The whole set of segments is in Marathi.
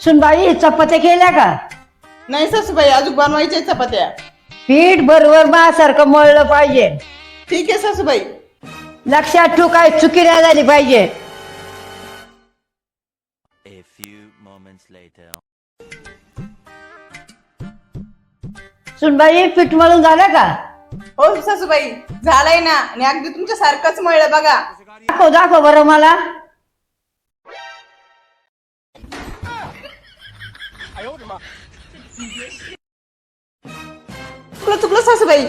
सुनबाई चपात्या केल्या का? नाही सासूबाई, अजून बनवायच्या चपात्या. पीठ बरोबर माझ्यासारखं मळलं पाहिजे. ठीक आहे सासूबाई. लक्षात ठेव, काय चुकी नाही झाली पाहिजे. A few moments later. सुनबाई पीठ मळून झालं का? हो सासूबाई, झालंय ना. आणि अगदी तुमच्या सारखंच मळलं बघा. दाखव दाखव बरं मला. चुकलं चुकलं सासूबाई.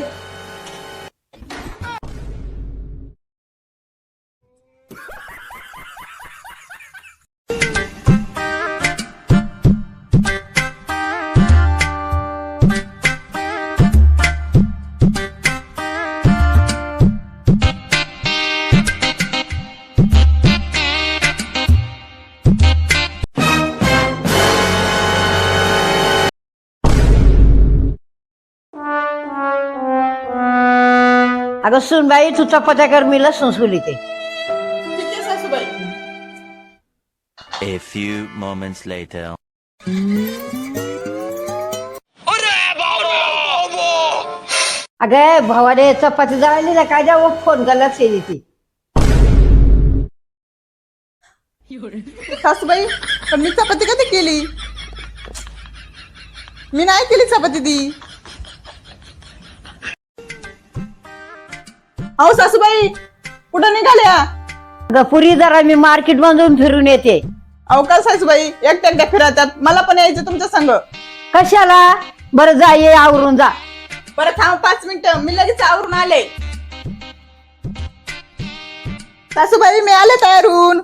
अगं सुनबाई तू चपात्या कर, मी लसूण सोलीते. ठीक आहे सासूबाई. A few moments later. अगं भावाने चपाती जाळली ना, काय द्या फोन का लक्ष देते. सासूबाई, पण मी चपाती कधी केली? मी नाही केली चपाती ती. अहो सासूबाई, कुठं निघाल्या? अगं पुरी जरा मी मार्केट मधून फिरून येते. अहो का सासूबाई, एकट्या एकट्या फिरतात, मला पण यायचं तुमच्या संग. कशाला? बरं जा, ये आवरून जा. बरं थांब 5 मिनिटं, मी लगेच आवरून आले. सासूबाई मी आले तयार होऊन.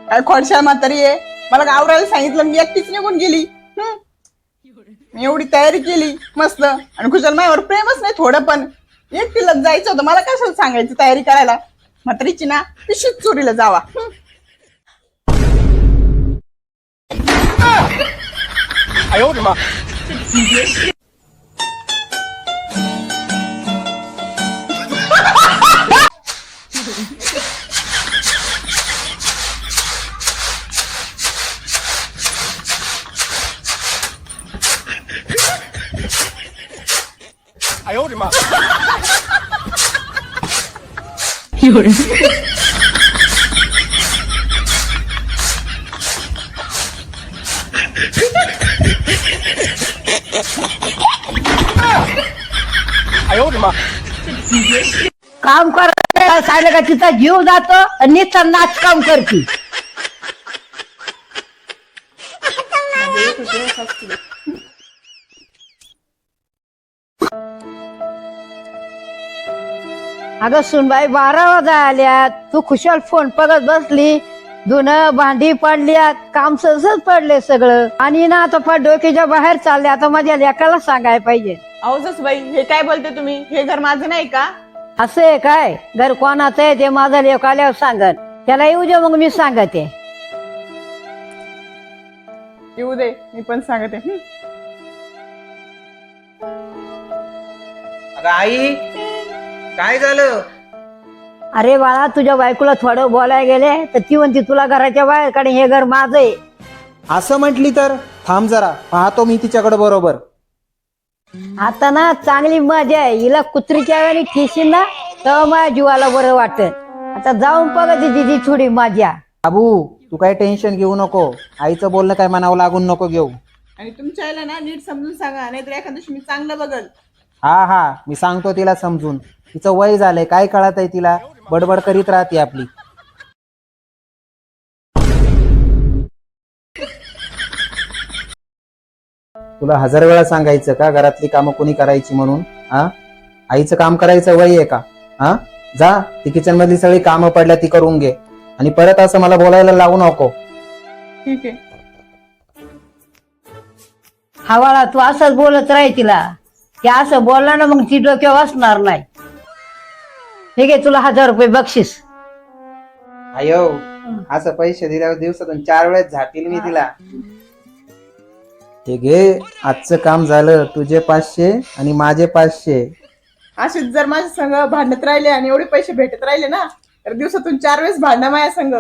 काय खोडशा म्हातारी आहे, मला आवरायला सांगितलं, मी एकटीच निघून गेली. मी एवढी तयारी केली मस्त, आणि खुशाल माझ्यावर प्रेमच नाही थोडं पण. एकटीलाच जायचं होतं, मला कशाला सांगायचं तयारी करायला. म्हातारीची ना पिशीच चोरीला जावा. काम करायला सांगितलं का तिचा जीव जातो आणि नुसता नाच काम करती. अगं सुनबाई 12 वाजा आल्यात, तू खुशाल फोन बघत बसली. धुणं भांडी पडल्यात, काम सहजच पडले सगळं. आणि ना आता फार डोक्याच्या बाहेर चालले. आता माझ्या लेकाला सांगायला पाहिजे. अहो सासूबाई, हे काय बोलते तुम्ही? हे घर माझं नाही का? असं आहे काय? घर कोणाचं आहे ते माझं लेक आल्यावर सांगत. त्याला येऊ दे, मग मी सांगते. येऊ दे, मी पण सांगते. अगं आई, काय झालं? अरे बाळा, तुझ्या बायकोला थोडं बोलायला गेले तर ती म्हणती तुला घराच्या बाहेर काढ, हे घर माझं आहे. असं म्हटली तर थांब जरा, पाहतो मी तिच्याकडे बरोबर. आता ना चांगली मजा आहे. हिला कुत्रीच्या वेळी ठेशील ना तर माझ्या जीवाला बरं वाटत. आता जाऊन बघा तिची थोडी मजा. बाबू, तू काय टेन्शन घेऊ नको. आईचं बोलणं काय मनावर लागून नको घेऊ. आणि तुमच्या आईला ना नीट समजून सांगा, नाहीतर एखाद्या दिवशी मी चांगलं बघल. हा हा, मी सांगतो तिला समजून. तिचं वय झालंय, काय कळत आहे तिला. बडबड करीत राहते आपली. तुला 1000 वेळा सांगायचं का घरातली कामं कोणी करायची म्हणून? हा, आईचं काम करायचं वय आहे का? हा, जा ती किचन मधली सगळी कामं पडल्या ती करून घे. आणि परत असं मला बोलायला लावू नको. ठीक आहे. हा बाळा, तू असंच बोलत राही तिला. की असं बोलला ना मग ती डोक्यावर असणार नाही. ठीक आहे, तुला 1000 रुपये बक्षीस. अयो, असं पैसे दिल्यावर दिवसातून 4 वेळेस झातील मी तिला. हे घे, आजचं काम झालं. तुझे 500 आणि माझे 500. असेच जर माझ्या संग भांडत राहिले आणि एवढे पैसे भेटत राहिले ना, तर दिवसातून 4 वेळेस भांडणं माझ्या संग.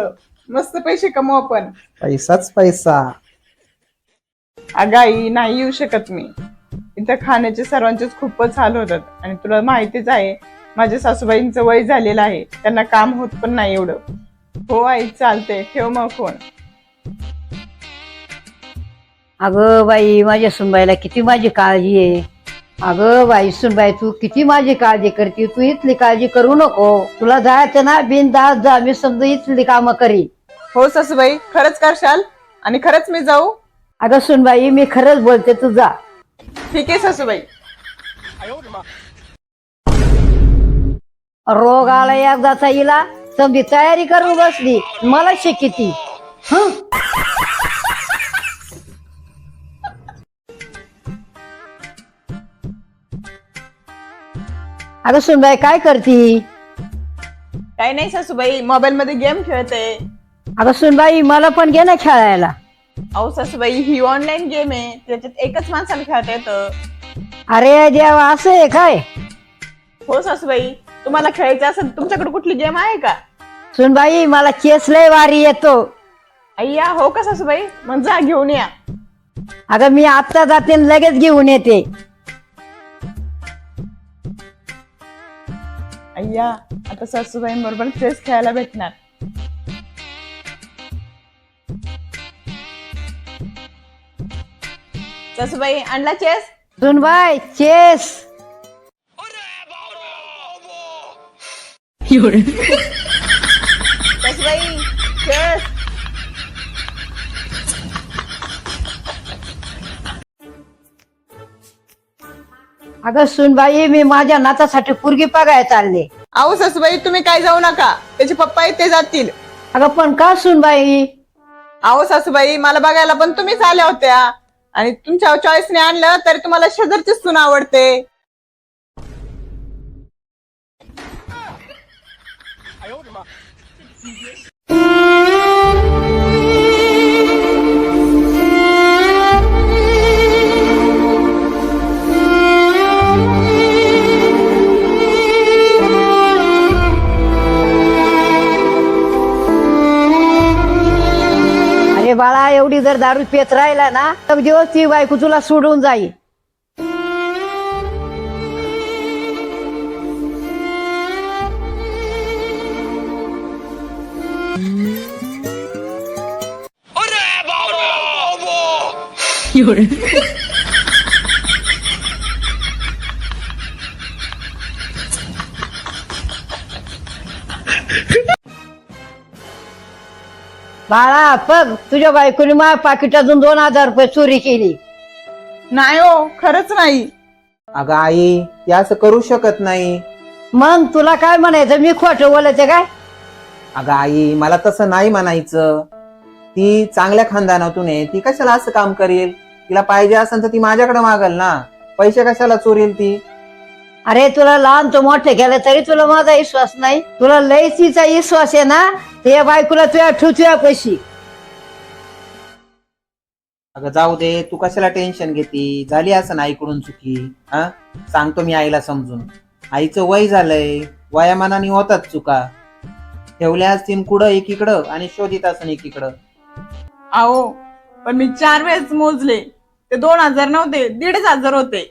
मस्त पैसे कमवू आपण. पैसाच पैसा. अगं आई, नाही येऊ शकत मी. इथं खाण्याचे सर्वांचेच खूपच हाल होतात आणि तुला माहितीच आहे माझ्या सासूबाईंचं वय झालेलं आहे, त्यांना काम होत पण नाही एवढं. हो आई, चालते, ठेव मग फोन. अगं बाई, माझ्या सुनबाईला किती माझी काळजी आहे. अगं बाई सुनबाई, तू किती माझी काळजी करते. तू इथली काळजी करू नको. तुला जायचं ना, बिनधास्त जा. मी समजा इथली कामं करी. हो सासूबाई, खरंच करशाल? आणि खरंच मी जाऊ? अगं सुनबाई, मी खरंच बोलते, तू जा. ठीक आहे सासूबाई. रोग आला एकदाचा हिला, समजी तयारी करून बसली, मला शिकिती. हं? अगं सुनबाई, काय करती? काही नाही सासूबाई, मोबाईल मध्ये गेम खेळते. अगं सुनबाई, मला पण घे ना खेळायला. अहो सासूबाई, ही ऑनलाईन गेम आहे, त्याच्यात एकच माणसाला खेळता येतं. अरे देवा, असं आहे काय? हो सासूबाई, तुम्हाला खेळायचं असेल तुमच्याकडे कुठली गेम आहे का? सुनबाई, मला चेस लय वारी येतो. अय्या, हो का सासूबाई? मग जा घेऊन या. अगं मी आत्ता जाते आणि लगेच घेऊन येते. अय्या, आता सासूबाईंबरोबर चेस खेळायला भेटणार. सासूबाई, आणला चेस? सुनबाई, चेस. सासूबाई, चेस. अगं सुनबाई, मी माझ्या नातासाठी पोरगी बघायला चालले. अहो सासूबाई, तुम्ही काय जाऊ नका, त्याचे पप्पा आहेत ते जातील. अगं पण का सुनबाई? अहो सासूबाई, मला बघायला पण तुम्हीच आल्या होत्या आणि तुमच्या चॉईसने आणलं तरी तुम्हाला शेजारचीच सून आवडते. अरे बाळा, एवढी जर दारू पेत राहिला ना, तर दिवस ती बायको तुला सोडून जाईल. बाळा, बघ, तुझ्या बायकोने माझ्या पाकिटातून 2000 रुपये चोरी केली. नाही हो, खरंच नाही. अगं आई, ती असं करू शकत नाही. मग तुला काय म्हणायचं? मी खोटं बोलायचं काय? अगं आई, मला तसं नाही म्हणायचं. ती चांगल्या खानदानातून आहे, ती कशाला असं काम करेल? तिला पाहिजे असेल तर ती माझ्याकडे मागल ना. पैसे कशाला चोरेल ती? अरे तुला लहान तो मोठे केलं तरी तुला माझा विश्वास नाही. तुला लयचीचा विश्वास आहे ना, ते या बायकोला तुझ्या ठुचुया पैशी. अगं जाऊ दे, तू कशाला टेन्शन घेती? झाली असं ना आईकडून चुकी. हा, सांगतो मी आईला समजून. आईचं वय झालंय, वयामानाने होतात चुका. ठेवल्या असतील कुठं एकीकडं आणि शोधित असं एकीकडं. अहो, पण मी 4 वेळेस मोजले, ते 2000 नव्हते, 1500 होते.